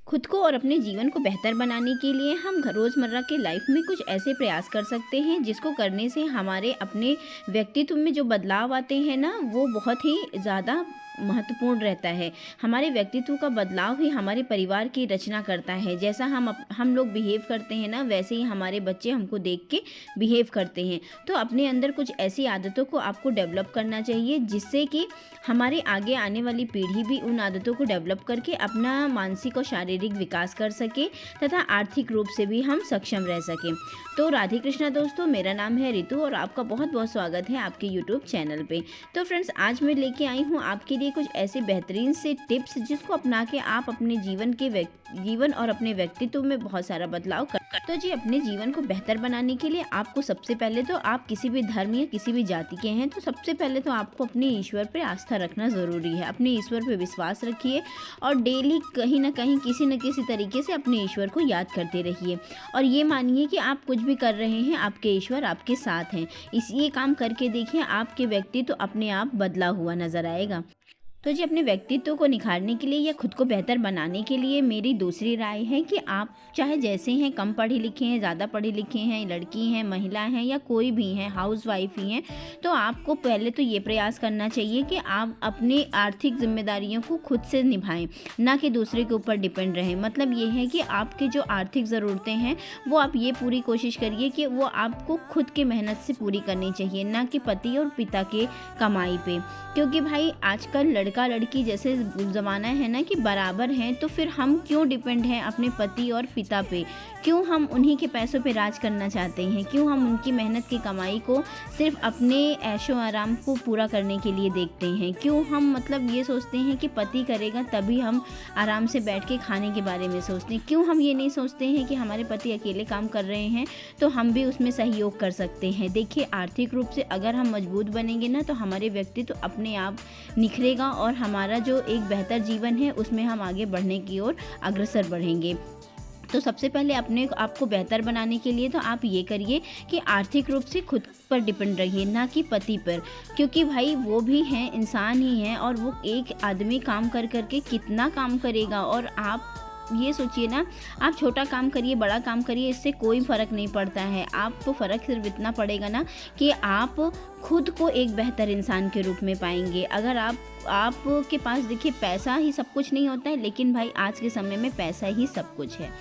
खुद को और अपने जीवन को बेहतर बनाने के लिए हम रोज़मर्रा के लाइफ में कुछ ऐसे प्रयास कर सकते हैं जिसको करने से हमारे अपने व्यक्तित्व में जो बदलाव आते हैं ना, वो बहुत ही ज़्यादा महत्वपूर्ण रहता है। हमारे व्यक्तित्व का बदलाव ही हमारे परिवार की रचना करता है। जैसा हम लोग बिहेव करते हैं ना, वैसे ही हमारे बच्चे हमको देख के बिहेव करते हैं। तो अपने अंदर कुछ ऐसी आदतों को आपको डेवलप करना चाहिए जिससे कि हमारे आगे आने वाली पीढ़ी भी उन आदतों को डेवलप करके अपना मानसिक और शारीरिक विकास कर सके तथा आर्थिक रूप से भी हम सक्षम रह सकें। तो राधे कृष्णा दोस्तों, मेरा नाम है रितु और आपका बहुत बहुत स्वागत है आपके यूट्यूब चैनल पे। तो फ्रेंड्स, आज मैं लेके आई हूँ आपके लिए कुछ ऐसे बेहतरीन से टिप्स जिसको अपना के आप अपने जीवन और अपने व्यक्तित्व में बहुत सारा बदलाव कर। तो जी, अपने जीवन को बेहतर बनाने के लिए आपको सबसे पहले तो, आप किसी भी धर्म या किसी भी जाति के हैं तो सबसे पहले तो आपको अपने ईश्वर पर आस्था रखना ज़रूरी है। अपने ईश्वर पर विश्वास रखिए और डेली कहीं ना कहीं किसी न किसी तरीके से अपने ईश्वर को याद करते रहिए और ये मानिए कि आप कुछ भी कर रहे हैं, आपके ईश्वर आपके साथ हैं। ये काम करके देखिए, आपके व्यक्तित्व तो अपने आप बदला हुआ नजर आएगा। तो जी, अपने व्यक्तित्व को निखारने के लिए या खुद को बेहतर बनाने के लिए मेरी दूसरी राय है कि आप चाहे जैसे हैं, कम पढ़े लिखे हैं, ज़्यादा पढ़े लिखे हैं, लड़की हैं, महिला हैं या कोई भी हैं, हाउसवाइफ ही हैं, तो आपको पहले तो ये प्रयास करना चाहिए कि आप अपनी आर्थिक जिम्मेदारियों को खुद से निभाएं, ना कि दूसरे के ऊपर डिपेंड रहें। मतलब ये है कि आपकी जो आर्थिक ज़रूरतें हैं वो आप ये पूरी कोशिश करिए कि वो आपको खुद के मेहनत से पूरी करनी चाहिए, ना कि पति और पिता के कमाई पे। क्योंकि भाई आजकल लड़का लड़की जैसे ज़माना है ना कि बराबर हैं, तो फिर हम क्यों डिपेंड हैं अपने पति और पिता पे? क्यों हम उन्हीं के पैसों पे राज करना चाहते हैं? क्यों हम उनकी मेहनत की कमाई को सिर्फ अपने ऐशो आराम को पूरा करने के लिए देखते हैं? क्यों हम मतलब ये सोचते हैं कि पति करेगा तभी हम आराम से बैठ के खाने के बारे में सोचते हैं? क्यों हम ये नहीं सोचते हैं कि हमारे पति अकेले काम कर रहे हैं तो हम भी उसमें सहयोग कर सकते हैं? देखिए, आर्थिक रूप से अगर हम मजबूत बनेंगे ना तो हमारे व्यक्तित्व तो अपने आप निखरेगा और हमारा जो एक बेहतर जीवन है उसमें हम आगे बढ़ने की ओर अग्रसर बढ़ेंगे। तो सबसे पहले अपने आपको बेहतर बनाने के लिए तो आप ये करिए कि आर्थिक रूप से खुद पर डिपेंड रहिए, ना कि पति पर। क्योंकि भाई वो भी हैं, इंसान ही हैं और वो एक आदमी काम कर करके कितना काम करेगा। और आप ये सोचिए ना, आप छोटा काम करिए, बड़ा काम करिए, इससे कोई फ़र्क नहीं पड़ता है। आपको फ़र्क सिर्फ इतना पड़ेगा ना कि आप खुद को एक बेहतर इंसान के रूप में पाएंगे। अगर आपके पास देखिए, पैसा ही सब कुछ नहीं होता है, लेकिन भाई आज के समय में पैसा ही सब कुछ है,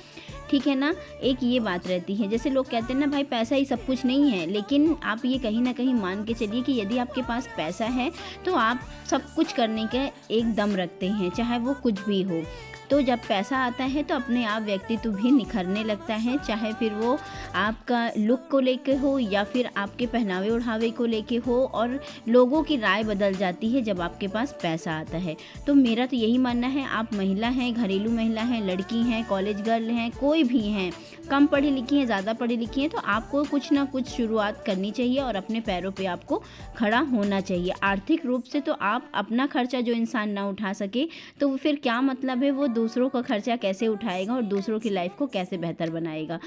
ठीक है ना। एक ये बात रहती है, जैसे लोग कहते हैं ना भाई पैसा ही सब कुछ नहीं है, लेकिन आप ये कहीं ना कहीं मान के चलिए कि यदि आपके पास पैसा है तो आप सब कुछ करने का एक दम रखते हैं, चाहे वो कुछ भी हो। तो जब पैसा आता है तो अपने आप व्यक्तित्व भी निखरने लगता है, चाहे फिर वो आपका लुक को लेके हो या फिर आपके पहनावे ओढ़ावे को लेके हो। और लोगों की राय बदल जाती है जब आपके पास पैसा आता है। तो मेरा तो यही मानना है, आप महिला हैं, घरेलू महिला हैं, लड़की हैं, कॉलेज गर्ल हैं, कोई भी हैं, कम पढ़ी लिखी हैं, ज़्यादा पढ़ी लिखी हैं, तो आपको कुछ ना कुछ शुरुआत करनी चाहिए और अपने पैरों पे आपको खड़ा होना चाहिए। आर्थिक रूप से तो आप अपना खर्चा जो इंसान ना उठा सके तो फिर क्या मतलब है, वो दूसरों का खर्चा कैसे उठाएगा और दूसरों की लाइफ को कैसे बेहतर बनाएगा?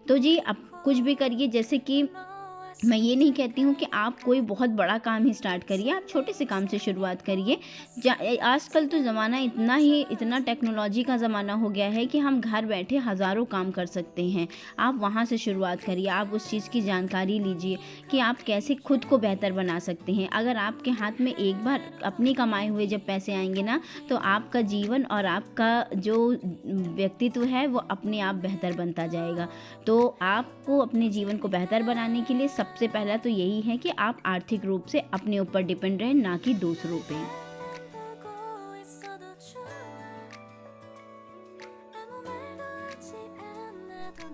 तो जी, अब कुछ भी करिए, जैसे कि मैं ये नहीं कहती हूँ कि आप कोई बहुत बड़ा काम ही स्टार्ट करिए, आप छोटे से काम से शुरुआत करिए। आजकल तो ज़माना इतना टेक्नोलॉजी का ज़माना हो गया है कि हम घर बैठे हज़ारों काम कर सकते हैं। आप वहाँ से शुरुआत करिए, आप उस चीज़ की जानकारी लीजिए कि आप कैसे खुद को बेहतर बना सकते हैं। अगर आपके हाथ में एक बार अपने कमाए हुए जब पैसे आएंगे ना, तो आपका जीवन और आपका जो व्यक्तित्व है वो अपने आप बेहतर बनता जाएगा। तो आपको अपने जीवन को बेहतर बनाने के लिए सबसे पहला तो यही है कि आप आर्थिक रूप से अपने ऊपर डिपेंड रहें, ना कि दूसरों पे।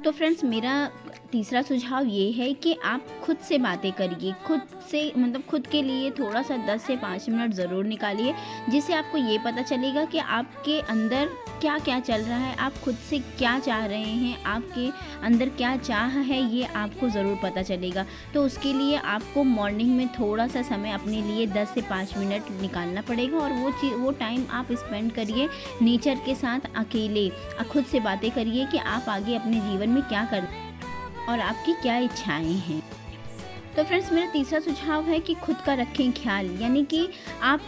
तो फ्रेंड्स, मेरा तीसरा सुझाव ये है कि आप खुद से बातें करिए, खुद से मतलब खुद के लिए थोड़ा सा 10 से 5 मिनट ज़रूर निकालिए, जिससे आपको ये पता चलेगा कि आपके अंदर क्या क्या चल रहा है, आप खुद से क्या चाह रहे हैं, आपके अंदर क्या चाह है, ये आपको ज़रूर पता चलेगा। तो उसके लिए आपको मॉर्निंग में थोड़ा सा समय अपने लिए 10 से 5 मिनट निकालना पड़ेगा और वो टाइम आप स्पेंड करिए नेचर के साथ, अकेले खुद से बातें करिए कि आप आगे अपने जीवन में क्या करना और आपकी क्या इच्छाएं हैं। तो फ्रेंड्स, मेरा तीसरा सुझाव है कि खुद का रखें ख्याल, यानी कि आप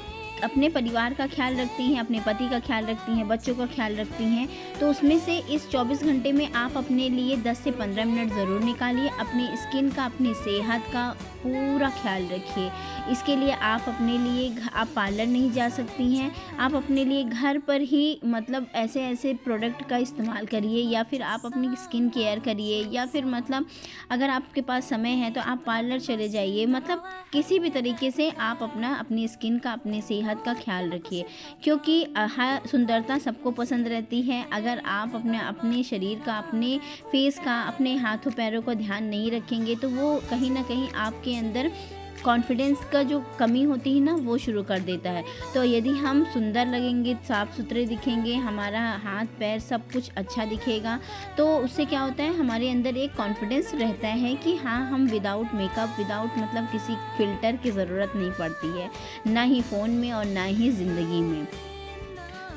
अपने परिवार का ख्याल रखती हैं, अपने पति का ख्याल रखती हैं, बच्चों का ख्याल रखती हैं, तो उसमें से इस 24 घंटे में आप अपने लिए 10 से 15 मिनट ज़रूर निकालिए। अपनी स्किन का, अपनी सेहत का पूरा ख्याल रखिए। इसके लिए आप अपने लिए आप पार्लर नहीं जा सकती हैं, आप अपने लिए घर पर ही मतलब ऐसे ऐसे प्रोडक्ट का इस्तेमाल करिए, या फिर आप अपनी स्किन केयर करिए, या फिर मतलब अगर आपके पास समय है तो आप पार्लर चले जाइए। मतलब किसी भी तरीके से आप अपनी स्किन का, अपनी सेहत का ख्याल रखिए, क्योंकि हर सुंदरता सबको पसंद रहती है। अगर आप अपने शरीर का, अपने फेस का, अपने हाथों पैरों का ध्यान नहीं रखेंगे तो वो कहीं ना कहीं आपके अंदर कॉन्फिडेंस का जो कमी होती है ना, वो शुरू कर देता है। तो यदि हम सुंदर लगेंगे, साफ़ सुथरे दिखेंगे, हमारा हाथ पैर सब कुछ अच्छा दिखेगा, तो उससे क्या होता है, हमारे अंदर एक कॉन्फिडेंस रहता है कि हाँ, हम विदाउट मेकअप, विदाउट मतलब किसी फ़िल्टर की ज़रूरत नहीं पड़ती है, ना ही फ़ोन में और ना ही ज़िंदगी में।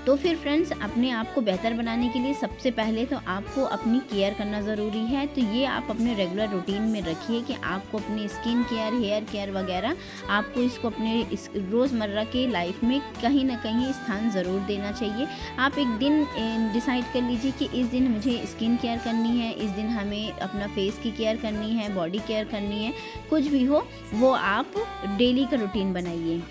तो फिर फ्रेंड्स, अपने आप को बेहतर बनाने के लिए सबसे पहले तो आपको अपनी केयर करना ज़रूरी है। तो ये आप अपने रेगुलर रूटीन में रखिए कि आपको अपनी स्किन केयर, हेयर केयर वगैरह, आपको इसको अपने इस रोज़मर्रा के लाइफ में कहीं ना कहीं स्थान ज़रूर देना चाहिए। आप एक दिन डिसाइड कर लीजिए कि इस दिन मुझे स्किन केयर करनी है, इस दिन हमें अपना फेस की केयर करनी है, बॉडी केयर करनी है, कुछ भी हो वो आप डेली का रूटीन बनाइए।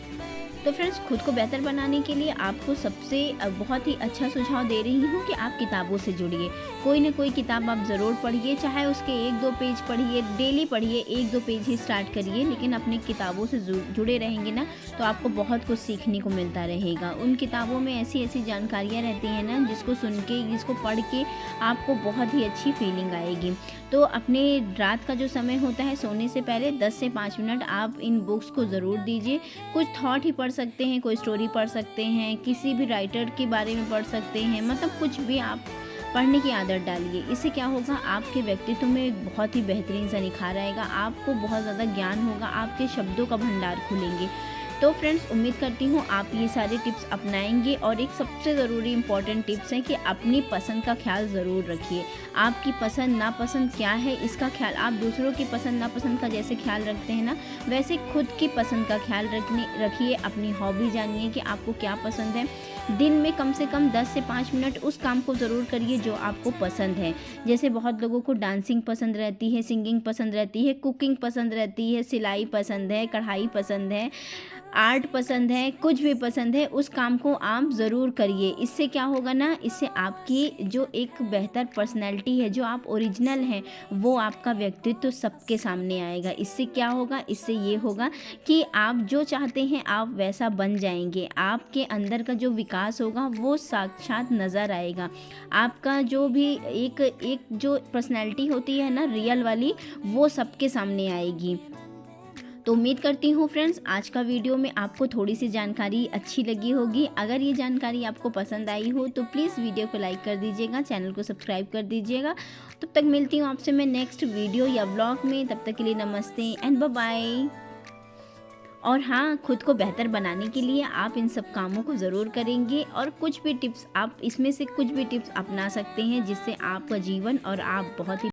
तो फ्रेंड्स, खुद को बेहतर बनाने के लिए आपको सबसे बहुत ही अच्छा सुझाव दे रही हूँ कि आप किताबों से जुड़िए। कोई ना कोई किताब आप ज़रूर पढ़िए, चाहे उसके 1-2 पेज पढ़िए, डेली पढ़िए, 1-2 पेज ही स्टार्ट करिए, लेकिन अपनी किताबों से जुड़े रहेंगे ना तो आपको बहुत कुछ सीखने को मिलता रहेगा। उन किताबों में ऐसी ऐसी जानकारियाँ रहती हैं ना, जिसको सुन के, जिसको पढ़ के आपको बहुत ही अच्छी फीलिंग आएगी। तो अपने रात का जो समय होता है, सोने से पहले 10 से 5 मिनट आप इन बुक्स को ज़रूर दीजिए। कुछ थॉट ही पढ़ सकते हैं, कोई स्टोरी पढ़ सकते हैं, किसी भी राइटर के बारे में पढ़ सकते हैं, मतलब कुछ भी आप पढ़ने की आदत डालिए। इससे क्या होगा, आपके व्यक्तित्व में एक बहुत ही बेहतरीन सा निखार आएगा, आपको बहुत ज़्यादा ज्ञान होगा, आपके शब्दों का भंडार खुलेंगे। तो फ्रेंड्स, उम्मीद करती हूँ आप ये सारे टिप्स अपनाएंगे। और एक सबसे ज़रूरी इम्पॉर्टेंट टिप्स है कि अपनी पसंद का ख्याल ज़रूर रखिए। आपकी पसंद नापसंद क्या है, इसका ख्याल आप दूसरों की पसंद नापसंद का जैसे ख्याल रखते हैं ना, वैसे खुद की पसंद का ख्याल रखिए। अपनी हॉबी जानिए कि आपको क्या पसंद है। दिन में कम से कम 10 से 5 मिनट उस काम को ज़रूर करिए जो आपको पसंद है। जैसे बहुत लोगों को डांसिंग पसंद रहती है, सिंगिंग पसंद रहती है, कुकिंग पसंद रहती है, सिलाई पसंद है, कढ़ाई पसंद है, आर्ट पसंद है, कुछ भी पसंद है, उस काम को आप ज़रूर करिए। इससे क्या होगा ना, इससे आपकी जो एक बेहतर पर्सनैलिटी है, जो आप ओरिजिनल हैं, वो आपका व्यक्तित्व सबके सामने आएगा। इससे क्या होगा, इससे ये होगा कि आप जो चाहते हैं आप वैसा बन जाएंगे। आपके अंदर का जो विकास होगा वो साक्षात नज़र आएगा। आपका जो भी एक जो पर्सनैलिटी होती है ना, रियल वाली, वो सबके सामने आएगी। तो उम्मीद करती हूँ फ्रेंड्स, आज का वीडियो में आपको थोड़ी सी जानकारी अच्छी लगी होगी। अगर ये जानकारी आपको पसंद आई हो तो प्लीज़ वीडियो को लाइक कर दीजिएगा, चैनल को सब्सक्राइब कर दीजिएगा। तब तक मिलती हूँ आपसे मैं नेक्स्ट वीडियो या व्लॉग में। तब तक के लिए नमस्ते एंड बाय बाय। और हाँ, खुद को बेहतर बनाने के लिए आप इन सब कामों को ज़रूर करेंगे, और कुछ भी टिप्स आप इसमें से कुछ भी टिप्स अपना सकते हैं, जिससे आपका जीवन और आप बहुत ही